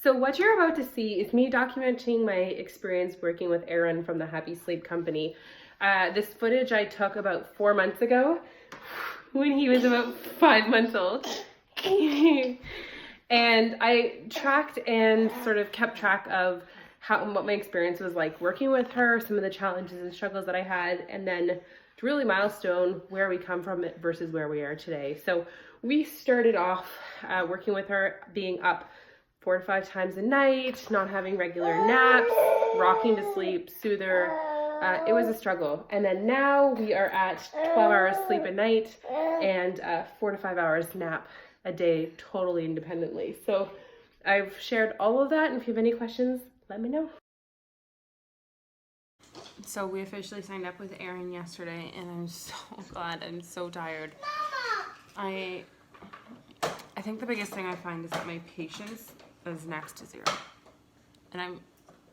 So what you're about to see is me documenting my experience working with Aaron from the Happy Sleep Company. This footage I took about 4 months ago when he was about 5 months old. And I tracked and sort of kept track of what my experience was like working with her, some of the challenges and struggles that I had, and then to really milestone where we come from versus where we are today. So we started off working with her being up 4 to 5 times a night, not having regular naps, rocking to sleep, soother. It was a struggle. And then now we are at 12 hours sleep a night and 4 to 5 hours nap a day, totally independently. So I've shared all of that, and if you have any questions, let me know. So we officially signed up with Aaron yesterday, and I'm so glad. I'm so tired. I think the biggest thing I find is that my patience is next to zero. And I'm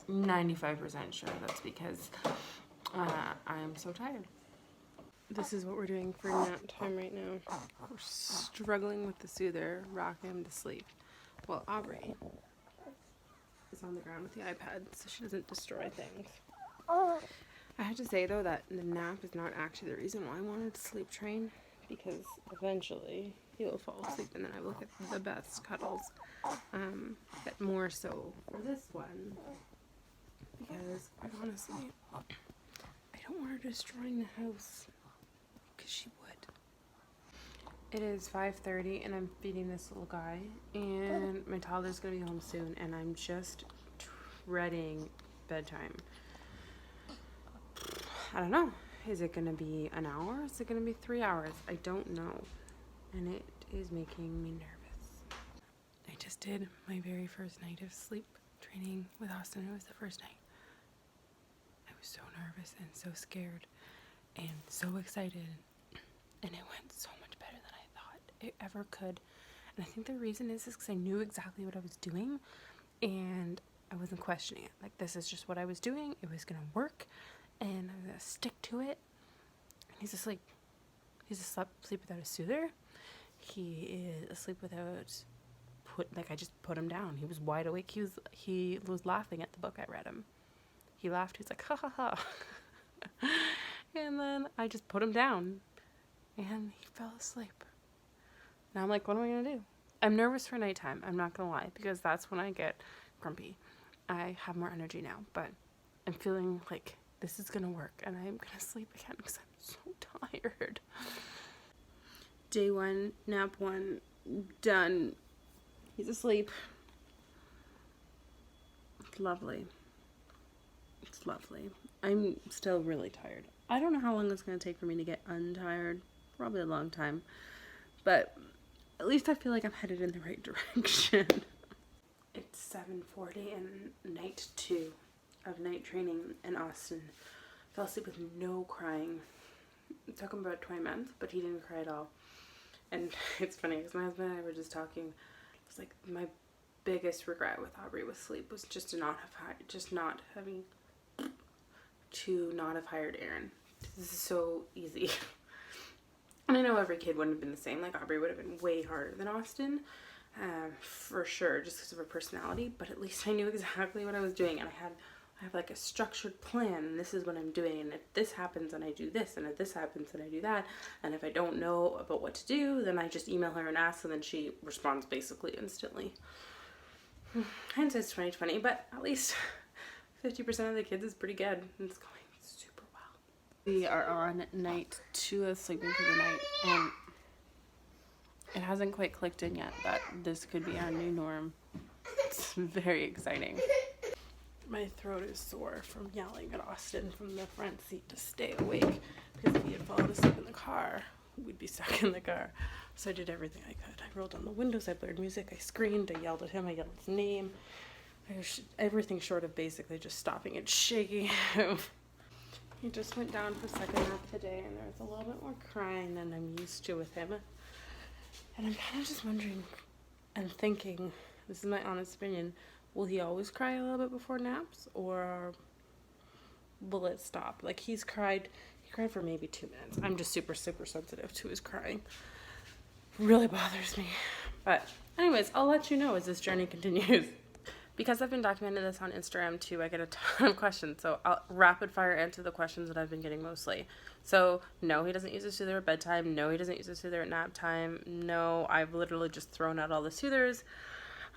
95% sure that's because I'm so tired. This is what we're doing for nap time right now. We're struggling with the soother, rocking him to sleep. Well, Aubrey is on the ground with the iPad so she doesn't destroy things. I have to say though that the nap is not actually the reason why I wanted to sleep train, because eventually he will fall asleep and then I will get the best cuddles. But more so for this one, because quite honestly, I don't want her destroying the house, because she would. It is 5:30 and I'm feeding this little guy, and my toddler's gonna be home soon, and I'm just dreading bedtime. I don't know. Is it gonna be an hour? Is it gonna be 3 hours? I don't know. And it is making me nervous. I just did my very first night of sleep training with Austin. It was the first night. I was so nervous and so scared and so excited. And it went so much better than I thought it ever could. And I think the reason is because I knew exactly what I was doing and I wasn't questioning it. Like, this is just what I was doing. It was gonna work and I'm gonna stick to it. And he's asleep. He's asleep without a soother. He is asleep without I just put him down. He was wide awake. He was laughing at the book I read him. He laughed. He's like, ha ha ha. And then I just put him down and he fell asleep. Now I'm like, what am I gonna do? I'm nervous for nighttime, I'm not gonna lie, because that's when I get grumpy. I have more energy now, but I'm feeling like this is gonna work and I'm gonna sleep again because I'm so tired. Day 1, nap 1, done. He's asleep. It's lovely. It's lovely. I'm still really tired. I don't know how long it's gonna take for me to get untired. Probably a long time. But at least I feel like I'm headed in the right direction. It's 7:40 and night 2 of night training, and Austin fell asleep with no crying. It took him about 20 minutes, but he didn't cry at all. And it's funny because my husband and I were just talking. It's like my biggest regret with Aubrey with sleep was just to not have hired Aaron. This is so easy. And I know every kid wouldn't have been the same. Like, Aubrey would have been way harder than Austin, for sure, just because of her personality. But at least I knew exactly what I was doing, and I have like a structured plan, and this is what I'm doing, and if this happens then I do this, and if this happens then I do that, and if I don't know about what to do then I just email her and ask, and then she responds basically instantly. Hindsight's 20/20, but at least 50% of the kids is pretty good, and it's going super well. We are on night 2 of sleeping through the night, and it hasn't quite clicked in yet that this could be our new norm. It's very exciting. My throat is sore from yelling at Austin from the front seat to stay awake, because if he had fallen asleep in the car, we'd be stuck in the car. So I did everything I could. I rolled down the windows, I blared music, I screamed, I yelled at him, I yelled his name. Everything short of basically just stopping and shaking him. He just went down for second nap today, and there was a little bit more crying than I'm used to with him. And I'm kind of just wondering and thinking, this is my honest opinion, will he always cry a little bit before naps, or will it stop? Like, he cried for maybe 2 minutes. I'm just super, super sensitive to his crying. Really bothers me. But anyways, I'll let you know as this journey continues. Because I've been documenting this on Instagram too, I get a ton of questions. So I'll rapid fire answer the questions that I've been getting mostly. So no, he doesn't use a soother at bedtime. No, he doesn't use a soother at nap time. No, I've literally just thrown out all the soothers.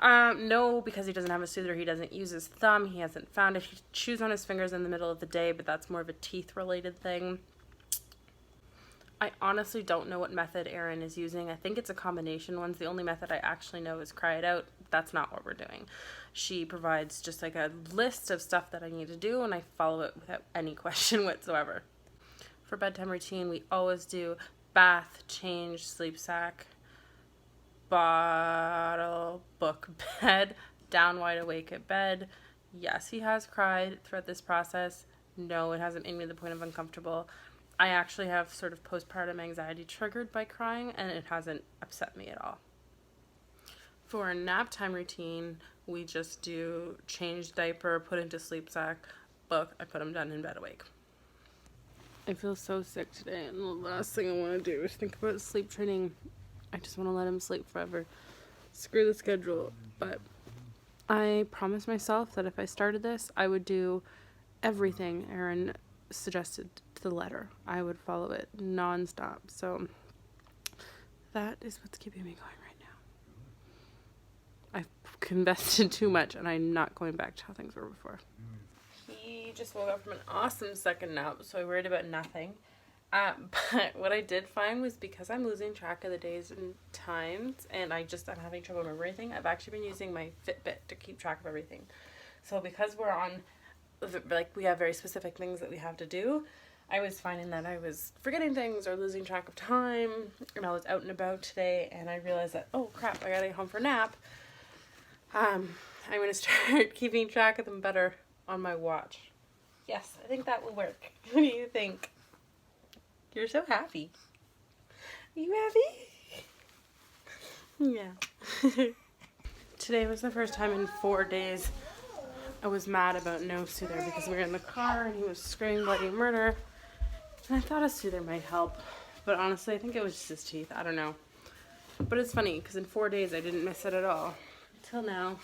No, because he doesn't have a soother, he doesn't use his thumb. He hasn't found it. He chews on his fingers in the middle of the day, but that's more of a teeth related thing. I honestly don't know what method Erin is using. I think it's a combination one. The only method I actually know is cry it out. That's not what we're doing. She provides just like a list of stuff that I need to do, and I follow it without any question whatsoever. For bedtime routine, we always do bath, change, sleep sack, bottle, book, bed, down wide awake at bed. Yes, he has cried throughout this process. No, it hasn't made me to the point of uncomfortable. I actually have sort of postpartum anxiety triggered by crying, and it hasn't upset me at all. For a nap time routine, we just do change diaper, put into sleep sack, book. I put him down in bed awake. I feel so sick today, and the last thing I want to do is think about sleep training. I just want to let him sleep forever. Screw the schedule. But I promised myself that if I started this, I would do everything Erin suggested to the letter. I would follow it nonstop. So that is what's keeping me going right now. I've invested too much, and I'm not going back to how things were before. He just woke up from an awesome second nap, so I worried about nothing. But what I did find was, because I'm losing track of the days and times, and I'm having trouble remembering everything, I've actually been using my Fitbit to keep track of everything. So because we're on, like, we have very specific things that we have to do, I was finding that I was forgetting things or losing track of time, and I was out and about today, and I realized that, oh crap, I gotta get home for a nap. I'm gonna start keeping track of them better on my watch. Yes, I think that will work. What do you think? You're so happy. Are you happy? Yeah. Today was the first time in 4 days I was mad about no soother, because we were in the car and he was screaming bloody murder. And I thought a soother might help. But honestly, I think it was just his teeth. I don't know. But it's funny, because in 4 days I didn't miss it at all. Until now.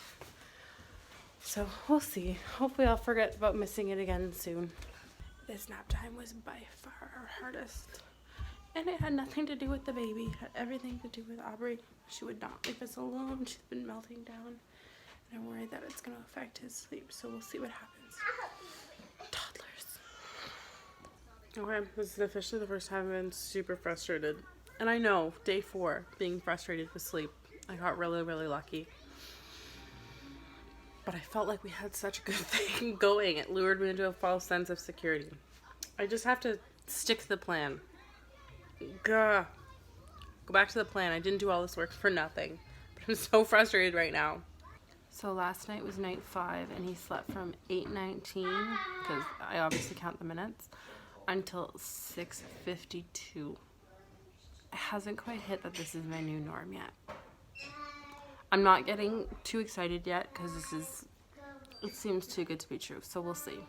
So we'll see. Hopefully I'll forget about missing it again soon. This nap time was by far our hardest. And it had nothing to do with the baby. It had everything to do with Aubrey. She would not leave us alone. She's been melting down. And I'm worried that it's going to affect his sleep. So we'll see what happens. Toddlers. Okay, this is officially the first time I've been super frustrated. And I know, day 4, being frustrated with sleep, I got really, really lucky. But I felt like we had such a good thing going. It lured me into a false sense of security. I just have to stick to the plan. Gah. Go back to the plan. I didn't do all this work for nothing. But I'm so frustrated right now. So last night was night 5, and he slept from 8:19, because I obviously count the minutes, until 6:52. It hasn't quite hit that this is my new norm yet. I'm not getting too excited yet, because it seems too good to be true, so we'll see.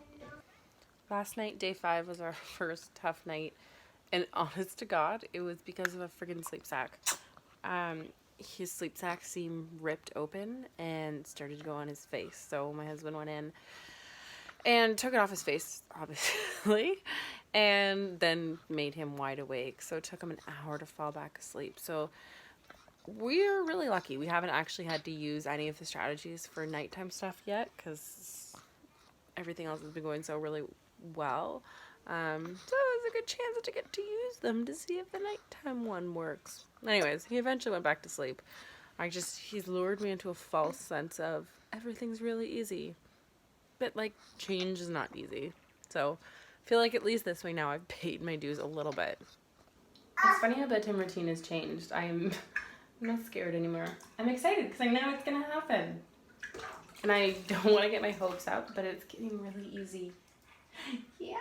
Last night, day 5, was our first tough night, and honest to God, it was because of a friggin' sleep sack. His sleep sack seemed ripped open and started to go on his face, so my husband went in and took it off his face, obviously, and then made him wide awake, so it took him an hour to fall back asleep. So we're really lucky. We haven't actually had to use any of the strategies for nighttime stuff yet, because everything else has been going so really well. So it was a good chance to get to use them to see if the nighttime one works. Anyways, he eventually went back to sleep. He's lured me into a false sense of everything's really easy. But, like, change is not easy. So I feel like at least this way now I've paid my dues a little bit. It's funny how bedtime routine has changed. I'm not scared anymore. I'm excited because I know it's going to happen. And I don't want to get my hopes up, but it's getting really easy. Yeah.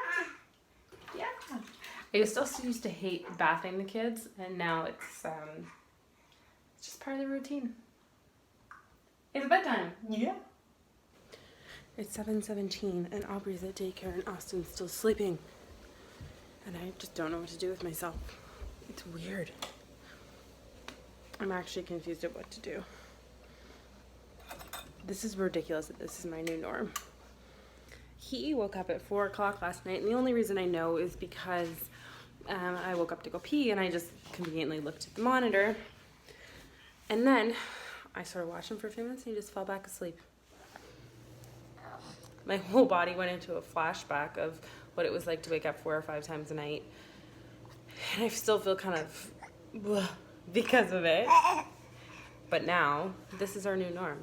I still used to hate bathing the kids, and now it's just part of the routine. It's bedtime. Yeah. It's 7:17, and Aubreys at daycare, and Austin's still sleeping. And I just don't know what to do with myself. It's weird. I'm actually confused at what to do. this is ridiculous that this is my new norm. He woke up at 4 o'clock last night, and the only reason I know is because I woke up to go pee, and I just conveniently looked at the monitor. And then I sort of watched him for a few minutes, and he just fell back asleep. My whole body went into a flashback of what it was like to wake up 4 or 5 times a night. And I still feel kind of bleh because of it. But now, this is our new norm.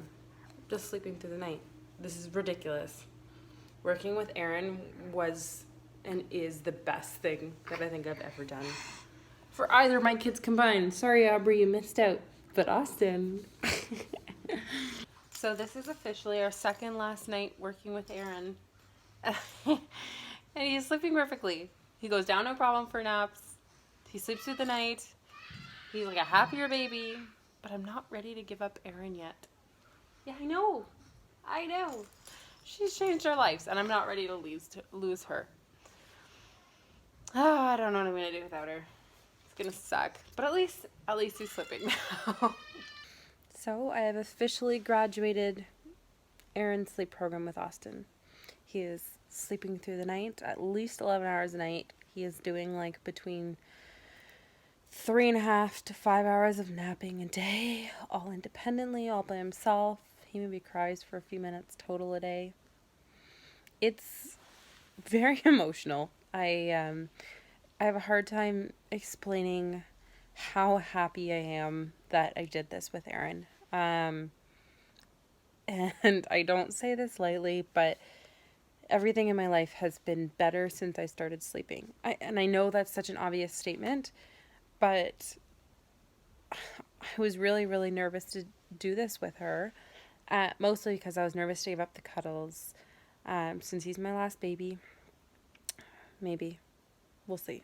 Just sleeping through the night. This is ridiculous. Working with Aaron was and is the best thing that I think I've ever done. For either of my kids combined. Sorry, Aubrey, you missed out. But Austin. So this is officially our second last night working with Aaron. And he's sleeping perfectly. He goes down no problem for naps. He sleeps through the night. He's like a happier baby. But I'm not ready to give up Aaron yet. Yeah, I know. She's changed our lives, and I'm not ready to lose her. Oh, I don't know what I'm gonna do without her. It's gonna suck. But at least he's sleeping now. So I have officially graduated Aaron's sleep program with Austin. He is sleeping through the night, at least 11 hours a night. He is doing like between 3.5 to 5 hours of napping a day, all independently, all by himself. He maybe cries for a few minutes total a day. It's very emotional. I have a hard time explaining how happy I am that I did this with Aaron. And I don't say this lightly, but everything in my life has been better since I started sleeping. I know that's such an obvious statement, but I was really, really nervous to do this with her. Mostly because I was nervous to give up the cuddles, since he's my last baby. Maybe. We'll see.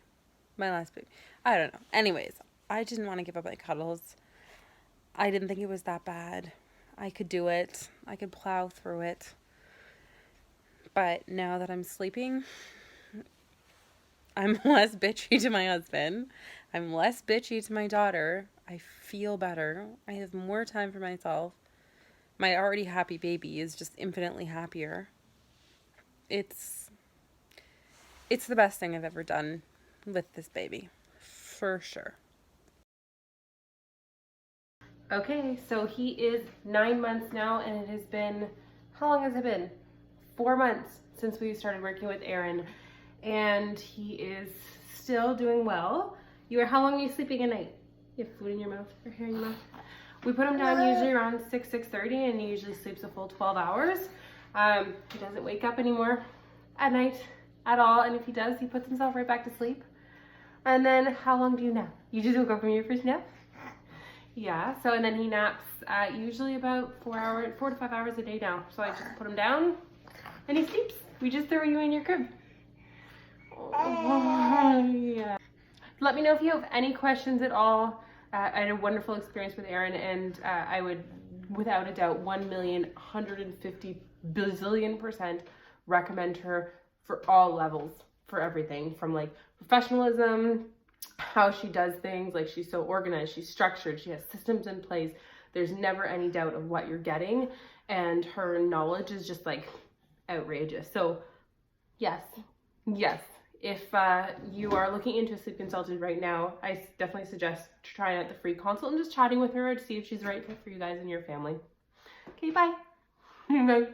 My last baby. I don't know. Anyways, I didn't want to give up my cuddles. I didn't think it was that bad. I could do it. I could plow through it. But now that I'm sleeping, I'm less bitchy to my husband. I'm less bitchy to my daughter. I feel better. I have more time for myself. My already happy baby is just infinitely happier. It's the best thing I've ever done with this baby, for sure. Okay, so he is 9 months now, and it has been, how long has it been? 4 months since we started working with Aaron, and he is still doing well. How long are you sleeping at night? You have food in your mouth or hair in your mouth? We put him down usually around 6:30, and he usually sleeps a full 12 hours. He doesn't wake up anymore at night at all, and if he does, he puts himself right back to sleep. And then how long do you nap? You just woke up from your first nap? Yeah, so and then he naps usually about 4 to 5 hours a day now. So I just put him down and he sleeps. We just throw you in your crib. Oh, yeah. Let me know if you have any questions at all. I had a wonderful experience with Aaron, and I would, without a doubt, 1,150,000,000,000% recommend her for all levels, for everything from like professionalism, how she does things, like she's so organized, she's structured, she has systems in place. There's never any doubt of what you're getting, and her knowledge is just like outrageous. So yes, if you are looking into a sleep consultant right now, I definitely suggest trying out the free consult and just chatting with her to see if she's the right fit for you guys and your family. Okay, bye. Bye.